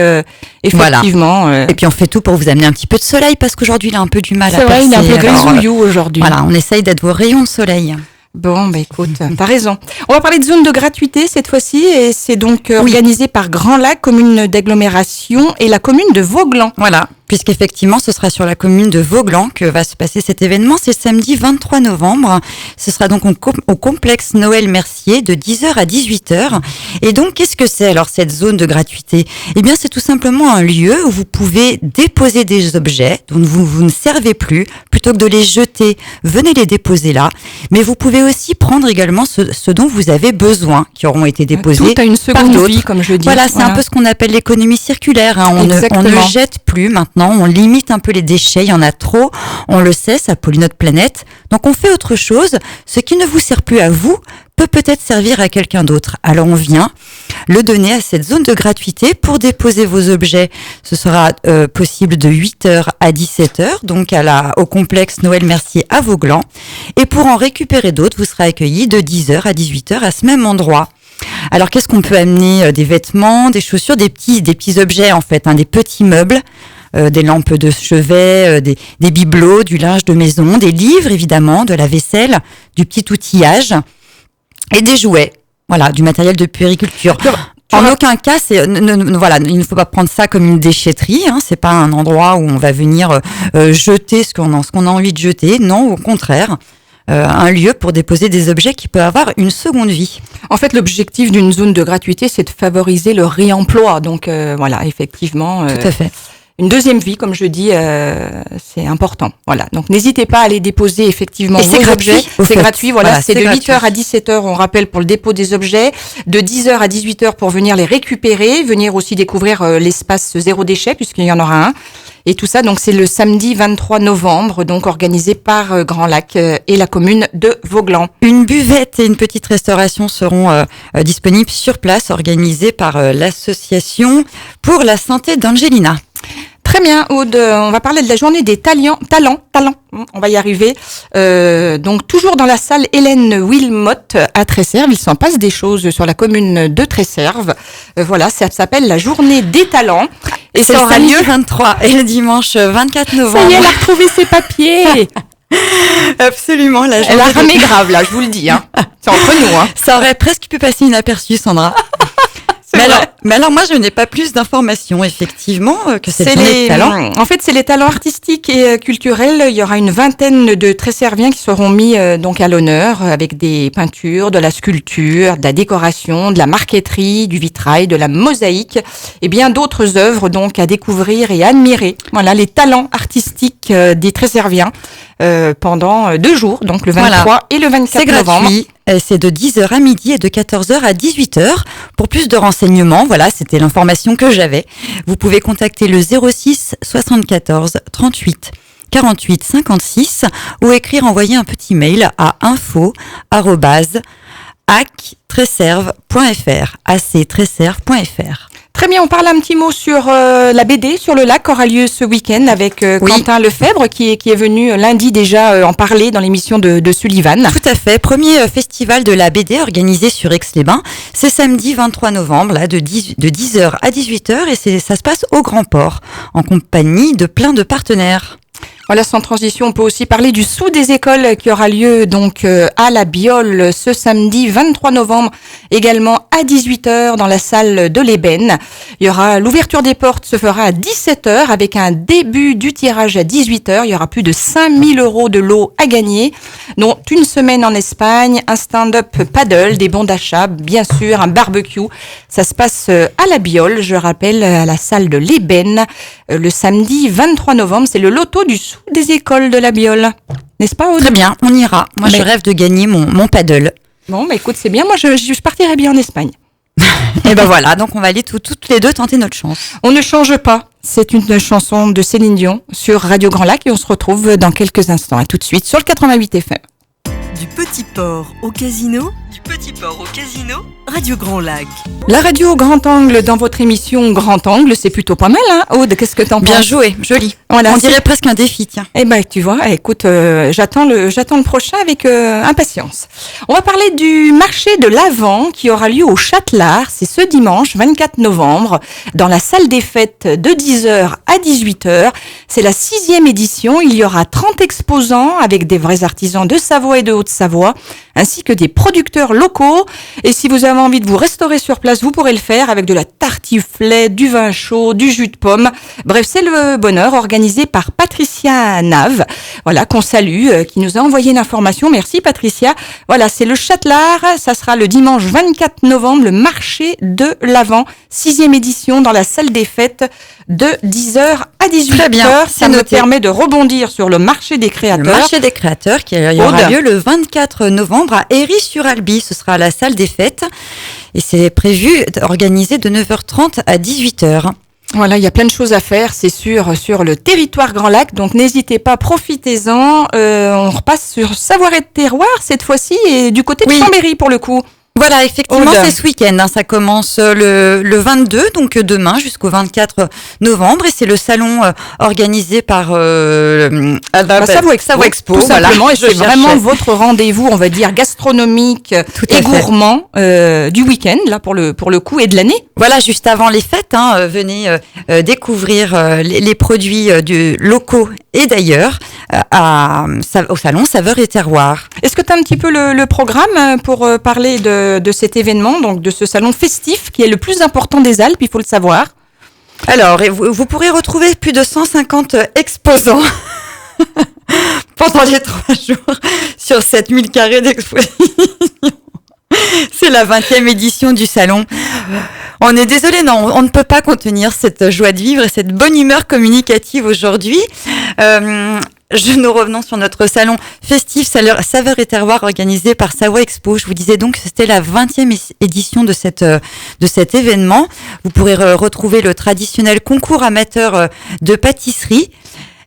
Speaker 3: effectivement.
Speaker 2: Voilà. Et puis on fait tout pour vous amener un petit peu de soleil parce qu'aujourd'hui il a un peu du mal à percer.
Speaker 3: C'est vrai, il est un peu grisouillou aujourd'hui.
Speaker 2: Voilà, on essaye d'être vos rayons de soleil.
Speaker 3: Bon, bah écoute, t'as raison. On va parler de zone de gratuité cette fois-ci et c'est donc organisé par Grand Lac, commune d'agglomération et la commune de Vauglan.
Speaker 2: Voilà, puisqu'effectivement ce sera sur la commune de Vauglan que va se passer cet événement. C'est samedi 23 novembre. Ce sera donc au complexe Noël Mercier de 10h à 18h. Et donc qu'est-ce que c'est alors cette zone de gratuité ? Eh bien c'est tout simplement un lieu où vous pouvez déposer des objets dont vous ne servez plus. Plutôt que de les jeter, venez les déposer là. Mais vous pouvez aussi prendre également ce dont vous avez besoin, qui auront été déposés.
Speaker 3: Tout a une seconde vie, comme je dis.
Speaker 2: Voilà, c'est un peu ce qu'on appelle l'économie circulaire. Hein. On ne jette plus maintenant, on limite un peu les déchets, il y en a trop, on le sait, ça pollue notre planète. Donc on fait autre chose, ce qui ne vous sert plus à vous peut peut-être servir à quelqu'un d'autre. Alors on vient le donner à cette zone de gratuité pour déposer vos objets. Ce sera possible de 8h à 17h, donc au complexe Noël Mercier à Vauglan. Et pour en récupérer d'autres, vous serez accueillis de 10h à 18h à ce même endroit. Alors qu'est-ce qu'on peut amener ? Des vêtements, des chaussures, des petits objets en fait, hein, des petits meubles. Des lampes de chevet, des bibelots, du linge de maison, des livres évidemment, de la vaisselle, du petit outillage et des jouets. Voilà, du matériel de puériculture. En aucun cas, voilà, il ne faut pas prendre ça comme une déchetterie. Hein, c'est pas un endroit où on va venir jeter ce qu'on a envie de jeter. Non, au contraire. Un lieu pour déposer des objets qui peuvent avoir une seconde vie.
Speaker 3: En fait, l'objectif d'une zone de gratuité, c'est de favoriser le réemploi. Donc voilà, effectivement.
Speaker 2: Tout à fait.
Speaker 3: Une deuxième vie, comme je dis, c'est important. Voilà. Donc, n'hésitez pas à aller déposer effectivement vos objets. C'est gratuit. Voilà. C'est de 8h à 17h, on rappelle, pour le dépôt des objets. De 10h à 18h pour venir les récupérer. Venir aussi découvrir l'espace zéro déchet, puisqu'il y en aura un. Et tout ça, donc, c'est le samedi 23 novembre, donc organisé par Grand Lac et la commune de Vauglan.
Speaker 2: Une buvette et une petite restauration seront disponibles sur place, organisées par l'association pour la santé d'Angelina.
Speaker 3: Très bien, Aude. On va parler de la journée des talents. On va y arriver. Donc, toujours dans la salle Hélène Wilmot à Tresserve. Il s'en passe des choses sur la commune de Tresserve. Voilà, ça s'appelle la journée des talents.
Speaker 2: Et ça aura lieu le 23 et le dimanche 24 novembre.
Speaker 3: Ça y est, elle a retrouvé ses papiers.
Speaker 2: Absolument.
Speaker 3: Elle a ramé grave, là, je vous le dis. Hein. C'est entre nous. Hein.
Speaker 2: Ça aurait presque pu passer inaperçu, Sandra. Mais alors, moi, je n'ai pas plus d'informations, effectivement, que cette journée de talents.
Speaker 3: En fait, c'est les talents artistiques et culturels. Il y aura une vingtaine de Tresserviens qui seront mis donc à l'honneur avec des peintures, de la sculpture, de la décoration, de la marqueterie, du vitrail, de la mosaïque et bien d'autres œuvres donc à découvrir et à admirer. Voilà, les talents artistiques des Tresserviens pendant 2 jours, donc le 23 et le 24 novembre.
Speaker 2: C'est gratuit. C'est de 10h à midi et de 14h à 18h. Pour plus de renseignements, voilà, c'était l'information que j'avais. Vous pouvez contacter le 06 74 38 48 56 ou envoyer un petit mail à info@actresserve.fr.
Speaker 3: Très bien, on parle un petit mot sur la BD sur le lac qui aura lieu ce week-end avec Quentin Lefebvre qui est venu lundi déjà en parler dans l'émission de Sullivan.
Speaker 2: Tout à fait, premier festival de la BD organisé sur Aix-les-Bains. C'est samedi 23 novembre là, de 10h à 18h et ça se passe au Grand Port en compagnie de plein de partenaires.
Speaker 3: Voilà, sans transition, on peut aussi parler du Sous des écoles qui aura lieu donc à la Biole ce samedi 23 novembre, également à 18h dans la salle de l'Ébène. Il y aura l'ouverture des portes se fera à 17h avec un début du tirage à 18h. Il y aura plus de 5000 € de lot à gagner, dont une semaine en Espagne, un stand-up paddle, des bons d'achat, bien sûr, un barbecue. Ça se passe à la Biole, je rappelle, à la salle de l'Ébène, le samedi 23 novembre. C'est le loto du dessous des écoles de la Biole. N'est-ce pas, Aude ?
Speaker 2: Très bien, on ira. Moi, je rêve de gagner mon paddle.
Speaker 3: Bon, bah écoute, c'est bien. Moi, je partirais bien en Espagne.
Speaker 2: Et ben voilà, donc on va aller toutes les deux tenter notre chance.
Speaker 3: On ne change pas. C'est une chanson de Céline Dion sur Radio Grand Lac et on se retrouve dans quelques instants. À tout de suite sur le 88 FM.
Speaker 1: Du Petit Port au Casino, Radio Grand Lac.
Speaker 3: La radio Grand Angle dans votre émission Grand Angle, c'est plutôt pas mal, hein, Aude, qu'est-ce que t'en penses ?
Speaker 2: Bien joué, joli.
Speaker 3: Voilà,
Speaker 2: on dirait presque un défi, tiens.
Speaker 3: Eh ben, tu vois, écoute, j'attends le prochain avec impatience. On va parler du marché de l'Avent qui aura lieu au Châtelard. C'est ce dimanche 24 novembre dans la salle des fêtes de 10h à 18h. C'est la 6e édition. Il y aura 30 exposants avec des vrais artisans de Savoie et de Haute-Savoie, ainsi que des producteurs locaux. Et si vous avez envie de vous restaurer sur place, vous pourrez le faire avec de la tartiflette, du vin chaud, du jus de pomme. Bref, c'est le bonheur organisé par Patricia Nave, voilà, qu'on salue, qui nous a envoyé l'information. Merci Patricia. Voilà, c'est le Châtelard. Ça sera le dimanche 24 novembre, le marché de l'Avent, 6e édition dans la salle des fêtes de 10h à 18h.
Speaker 2: Très bien,
Speaker 3: ça me permet de rebondir sur le marché des créateurs.
Speaker 2: Le marché des créateurs qui aura lieu le 24 novembre à Héry-sur-Albi. Ce sera à la salle des fêtes et c'est prévu d'organiser de 9h30 à 18h.
Speaker 3: Voilà, il y a plein de choses à faire, c'est sûr, sur le territoire Grand Lac. Donc n'hésitez pas, profitez-en. On repasse sur Savoir et Terroir cette fois-ci et du côté de Chambéry pour le coup.
Speaker 2: Voilà, effectivement, c'est ce week-end. Hein, ça commence le 22, donc demain jusqu'au 24 novembre. Et c'est le salon organisé par
Speaker 3: Savoie Expo, tout simplement. Et c'est vraiment votre rendez-vous, on va dire, gastronomique et gourmand du week-end, là, pour le coup, et de l'année.
Speaker 2: Voilà, juste avant les fêtes, hein, venez découvrir les produits locaux et d'ailleurs au salon Saveurs et Terroir.
Speaker 3: Est-ce que tu as un petit peu le programme pour parler de cet événement, donc de ce salon festif qui est le plus important des Alpes, il faut le savoir?
Speaker 2: Alors, vous pourrez retrouver plus de 150 exposants pendant les 3 jours sur 7000 carrés d'exposition. C'est la 20e édition du salon. On est désolé, non, on ne peut pas contenir cette joie de vivre et cette bonne humeur communicative aujourd'hui. Nous revenons sur notre salon festif Saveurs et Terroir organisé par Savoie Expo. Je vous disais donc que c'était la 20e édition de cet événement. Vous pourrez retrouver le traditionnel concours amateur de pâtisserie.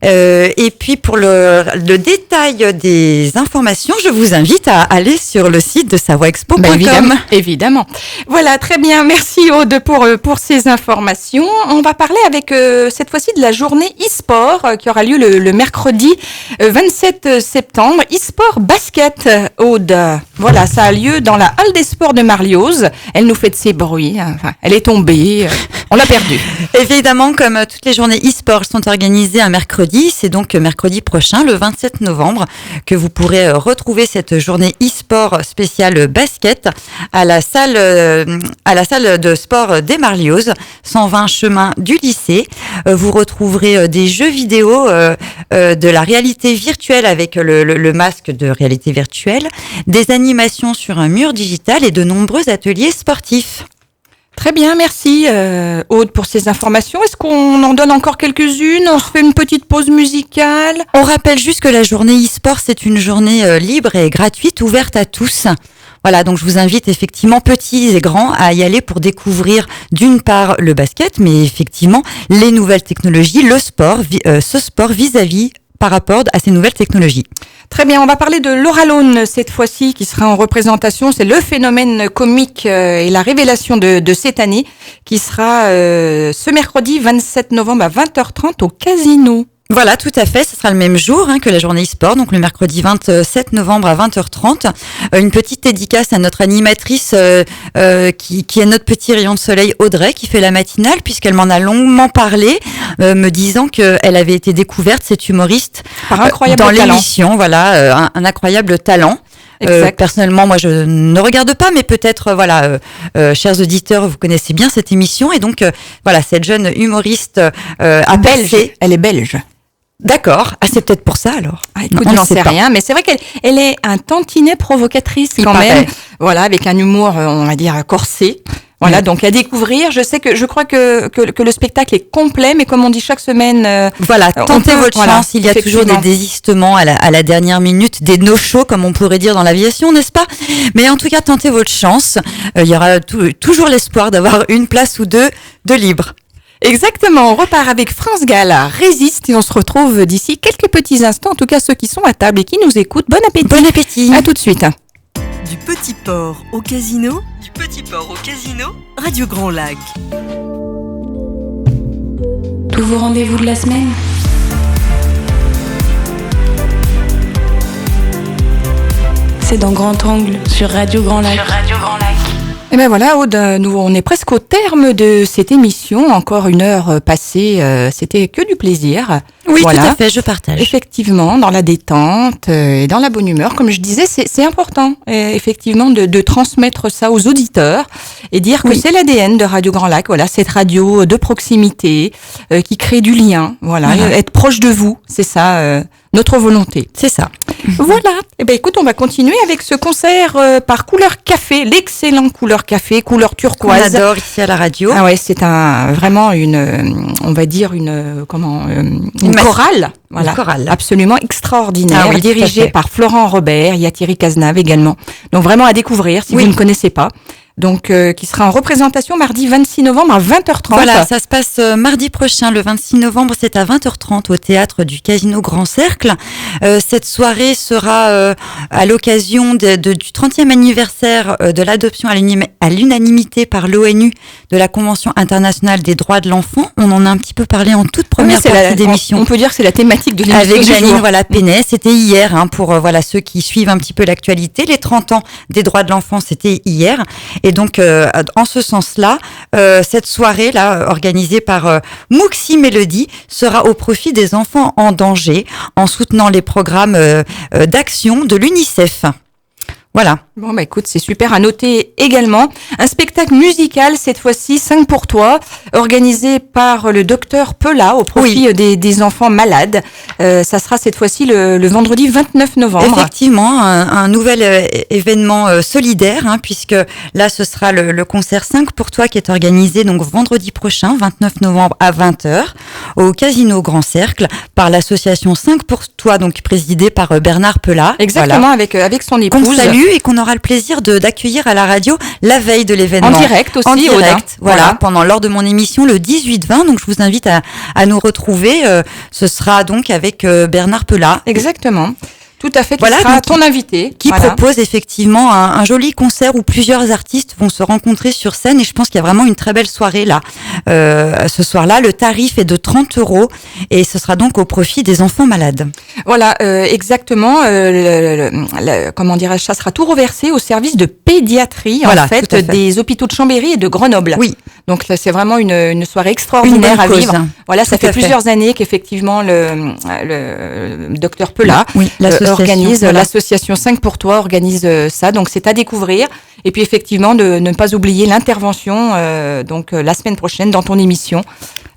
Speaker 2: Et puis pour le détail des informations, je vous invite à aller sur le site de savoiexpo.com.
Speaker 3: Évidemment. Voilà, très bien. Merci Aude pour ces informations. On va parler avec cette fois-ci de la journée e-sport qui aura lieu le mercredi 27 septembre. E-sport basket, Aude. Voilà, ça a lieu dans la halle des sports de Marlioz. Elle nous fait de ses bruits. Enfin, elle est tombée. On l'a perdue.
Speaker 2: Évidemment, comme toutes les journées e-sport sont organisées un mercredi, c'est donc mercredi prochain, le 27 novembre, que vous pourrez retrouver cette journée e-sport spéciale basket à la salle de sport des Marlioz, 120 chemin du lycée. Vous retrouverez des jeux vidéo, de la réalité virtuelle avec le masque de réalité virtuelle, des animations sur un mur digital et de nombreux ateliers sportifs.
Speaker 3: Très bien, merci Aude pour ces informations. Est-ce qu'on en donne encore quelques-unes? On se fait une petite pause musicale?
Speaker 2: On rappelle juste que la journée e-sport, c'est une journée libre et gratuite, ouverte à tous. Voilà, donc je vous invite effectivement, petits et grands, à y aller pour découvrir d'une part le basket, mais effectivement les nouvelles technologies, le sport, ce sport vis-à-vis par rapport à ces nouvelles technologies.
Speaker 3: Très bien, on va parler de Laura Lone cette fois-ci qui sera en représentation. C'est le phénomène comique et la révélation de cette année qui sera ce mercredi 27 novembre à 20h30 au Casino.
Speaker 2: Voilà, tout à fait. Ce sera le même jour que la journée e-sport, donc le mercredi 27 novembre à 20h30. Une petite dédicace à notre animatrice qui est notre petit rayon de soleil, Audrey, qui fait la matinale, puisqu'elle m'en a longuement parlé, me disant qu'elle avait été découverte, cette humoriste,
Speaker 3: par incroyable
Speaker 2: dans
Speaker 3: talent.
Speaker 2: l'émission. Voilà, un incroyable talent. Personnellement, moi, je ne regarde pas, mais peut-être, chers auditeurs, vous connaissez bien cette émission. Et donc, cette jeune humoriste
Speaker 3: belge. Elle est belge.
Speaker 2: D'accord. Ah, c'est peut-être pour ça, alors.
Speaker 3: Écoute, j'en sais rien, mais c'est vrai qu'elle est un tantinet provocatrice quand même. Voilà, avec un humour, on va dire, corsé. Voilà, donc à découvrir. Je crois que le spectacle est complet, mais comme on dit chaque semaine,
Speaker 2: voilà, tentez votre chance. Il y a toujours des désistements à la dernière minute, des no-shows comme on pourrait dire dans l'aviation, n'est-ce pas? Mais en tout cas, tentez votre chance. Il y aura toujours l'espoir d'avoir une place ou deux de libre.
Speaker 3: Exactement, on repart avec France Gall, Résiste, et on se retrouve d'ici quelques petits instants, en tout cas ceux qui sont à table et qui nous écoutent. Bon appétit.
Speaker 2: Bon appétit.
Speaker 3: À tout de suite.
Speaker 1: Du Petit Port au Casino, Radio Grand Lac.
Speaker 4: Tous vos rendez-vous de la semaine. C'est dans Grand Angle sur Radio Grand Lac.
Speaker 3: Et ben voilà, Aude, nous on est presque au terme de cette émission. Encore une heure passée, c'était que du plaisir.
Speaker 2: Oui, voilà. Tout à fait, je partage.
Speaker 3: Effectivement, dans la détente et dans la bonne humeur, comme je disais, c'est important, effectivement, de transmettre ça aux auditeurs et dire que c'est l'ADN de Radio Grand Lac. Voilà, cette radio de proximité qui crée du lien. Voilà, être proche de vous, c'est ça. Notre volonté.
Speaker 2: C'est ça.
Speaker 3: Voilà. Eh ben, écoute, on va continuer avec ce concert par Couleur Café, l'excellent Couleur Café, couleur turquoise.
Speaker 2: On adore ici à la radio.
Speaker 3: Ah ouais, c'est vraiment on va dire une chorale. Voilà. Une chorale. Absolument extraordinaire. Dirigée par Florent Robert. Il y a Thierry Cazenave également. Donc vraiment à découvrir si vous ne connaissez pas. Donc, qui sera en représentation mardi 26 novembre à 20h30.
Speaker 2: Voilà, ça se passe mardi prochain, le 26 novembre, c'est à 20h30 au théâtre du Casino Grand Cercle. Cette soirée sera à l'occasion du 30e anniversaire de l'adoption à l'unanimité par l'ONU de la Convention internationale des droits de l'enfant. On en a un petit peu parlé en toute première partie d'émission.
Speaker 3: On peut dire que c'est la thématique de l'émission.
Speaker 2: Avec Janine, Pénet, c'était hier, pour ceux qui suivent un petit peu l'actualité. Les 30 ans des droits de l'enfant, c'était hier. Et donc, en ce sens-là, cette soirée-là, organisée par Mouxi Mélodie, sera au profit des enfants en danger, en soutenant les programmes d'action de l'UNICEF. Voilà.
Speaker 3: Bon, bah écoute, c'est super à noter également. Un spectacle musical, cette fois-ci, 5 pour toi, organisé par le docteur Pela au profit des enfants malades. Ça sera cette fois-ci le vendredi 29 novembre.
Speaker 2: Effectivement, un nouvel événement solidaire, puisque là, ce sera le concert 5 pour toi qui est organisé donc vendredi prochain, 29 novembre à 20h, au Casino Grand Cercle, par l'association 5 pour toi, donc présidée par Bernard Pela.
Speaker 3: Exactement, voilà. avec son épouse.
Speaker 2: Qu'on salue et qu'on aura le plaisir d'accueillir à la radio la veille de l'événement.
Speaker 3: En direct aussi.
Speaker 2: En direct, voilà, lors de mon émission le 18-20. Donc je vous invite à nous retrouver. Ce sera donc avec Bernard Pela.
Speaker 3: Exactement. Tout à fait, qui sera ton invité.
Speaker 2: Qui propose effectivement un joli concert où plusieurs artistes vont se rencontrer sur scène et je pense qu'il y a vraiment une très belle soirée là. Ce soir-là, le tarif est de 30 € et ce sera donc au profit des enfants malades.
Speaker 3: Voilà, exactement. Comment dirais-je, ça sera tout reversé au service de pédiatrie des hôpitaux de Chambéry et de Grenoble.
Speaker 2: Oui.
Speaker 3: Donc là, c'est vraiment une soirée extraordinaire à vivre. Voilà, ça fait plusieurs années qu'effectivement le docteur Pela organise, l'association 5 pour toi organise ça, donc c'est à découvrir. Et puis effectivement, de ne pas oublier l'intervention la semaine prochaine dans ton émission.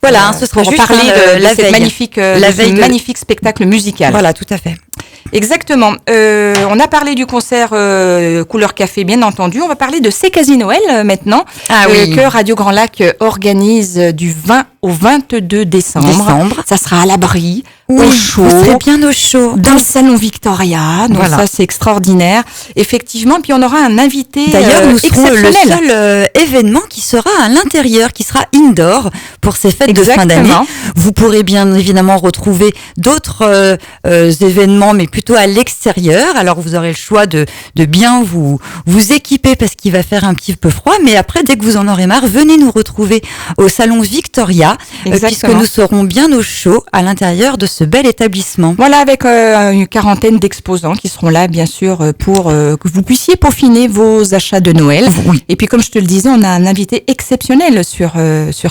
Speaker 2: Voilà, ce sera
Speaker 3: pour
Speaker 2: juste
Speaker 3: parler de cette magnifique spectacle musical.
Speaker 2: Voilà, tout à fait.
Speaker 3: Exactement. On a parlé du concert Couleur Café, bien entendu. On va parler de C'est Quasi Noël maintenant, que Radio Grand Lac organise du 20 au 22 décembre. Ça sera à l'abri, au chaud.
Speaker 2: Vous serez bien au chaud.
Speaker 3: Dans le salon Victoria. Donc ça, c'est extraordinaire. Effectivement. Puis on aura un invité
Speaker 2: D'ailleurs, nous serons
Speaker 3: exceptionnel.
Speaker 2: Le seul événement qui sera à l'intérieur, qui sera indoor pour ces fêtes de fin d'année. Vous pourrez bien évidemment retrouver d'autres événements, mais plutôt à l'extérieur. Alors vous aurez le choix de bien vous équiper parce qu'il va faire un petit peu froid. Mais après, dès que vous en aurez marre, venez nous retrouver au salon Victoria, puisque nous serons bien au chaud à l'intérieur de ce bel établissement.
Speaker 3: Voilà, avec une quarantaine d'exposants qui seront là, bien sûr, pour que vous puissiez peaufiner vos achats de Noël.
Speaker 2: Oui.
Speaker 3: Et puis, comme je te le disais, on a un invité exceptionnel sur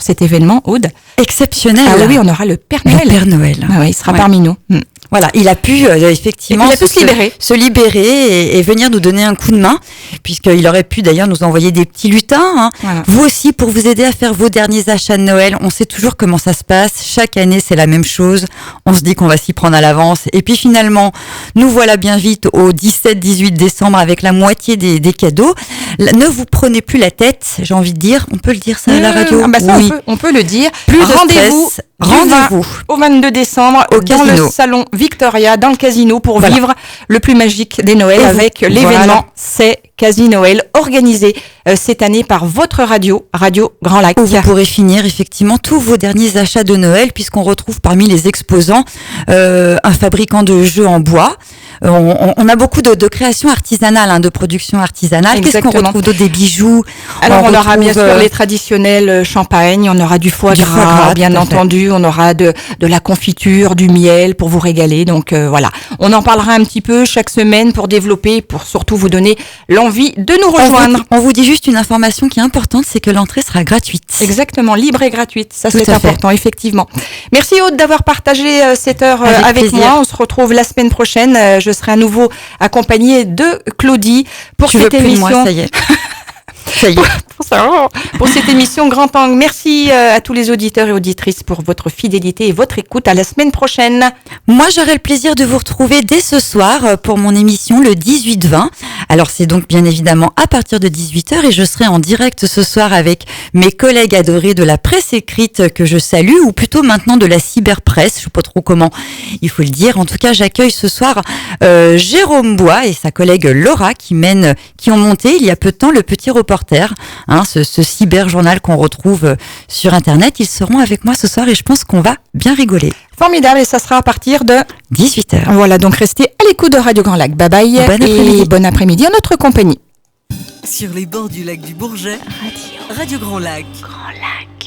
Speaker 3: cet événement, Aude.
Speaker 2: Exceptionnel.
Speaker 3: Ah oui, on aura le Père Noël.
Speaker 2: Le Père Noël.
Speaker 3: Ah oui, il sera parmi nous.
Speaker 2: Voilà, il a pu effectivement se libérer et venir nous donner un coup de main, puisqu'il aurait pu d'ailleurs nous envoyer des petits lutins. Hein. Voilà. Vous aussi, pour vous aider à faire vos derniers achats de Noël, on sait toujours comment ça se passe. Chaque année, c'est la même chose. On se dit qu'on va s'y prendre à l'avance. Et puis finalement, nous voilà bien vite au 17-18 décembre avec la moitié des cadeaux. Ne vous prenez plus la tête, j'ai envie de dire. On peut le dire ça à la radio?
Speaker 3: Ça, oui. on peut le dire.
Speaker 2: Plus rendez-vous
Speaker 3: au 22 décembre dans le salon Victoria, dans le casino, pour vivre le plus magique des Noëls avec l'événement C'est Casinoël, organisé cette année par votre Radio Grand Lac.
Speaker 2: Où vous pourrez finir effectivement tous vos derniers achats de Noël, puisqu'on retrouve parmi les exposants un fabricant de jeux en bois. On a beaucoup de créations artisanales, de production artisanale. Qu'est-ce qu'on retrouve d'autre? Des bijoux.
Speaker 3: Alors on aura bien sûr les traditionnels champagnes, on aura du foie gras, bien entendu, on aura de la confiture, du miel pour vous régaler. Donc voilà, on en parlera un petit peu chaque semaine pour développer, pour surtout vous donner l'envie de nous rejoindre.
Speaker 2: On vous dit juste une information qui est importante, c'est que l'entrée sera gratuite.
Speaker 3: Exactement, libre et gratuite, ça c'est important, effectivement. Merci Aude d'avoir partagé cette heure avec moi. On se retrouve la semaine prochaine. Je serai à nouveau accompagnée de Claudie pour cette émission.
Speaker 2: Moi, ça y est. Ça y est.
Speaker 3: Pour cette émission Grand Angle. Merci à tous les auditeurs et auditrices pour votre fidélité et votre écoute. À la semaine prochaine.
Speaker 2: Moi, j'aurai le plaisir de vous retrouver dès ce soir pour mon émission le 18-20. Alors, c'est donc bien évidemment à partir de 18h et je serai en direct ce soir avec mes collègues adorés de la presse écrite que je salue, ou plutôt maintenant de la cyberpresse. Je sais pas trop comment il faut le dire. En tout cas, j'accueille ce soir Jérôme Bois et sa collègue Laura qui ont monté il y a peu de temps le Petit Reporter. Ce cyber-journal qu'on retrouve sur Internet. Ils seront avec moi ce soir et je pense qu'on va bien rigoler.
Speaker 3: Formidable, et ça sera à partir de
Speaker 2: 18h.
Speaker 3: Voilà, donc restez à l'écoute de Radio Grand Lac. Bye bye et bon après-midi en notre compagnie.
Speaker 1: Sur les bords du lac du Bourget, Radio Grand Lac.
Speaker 4: Grand Lac.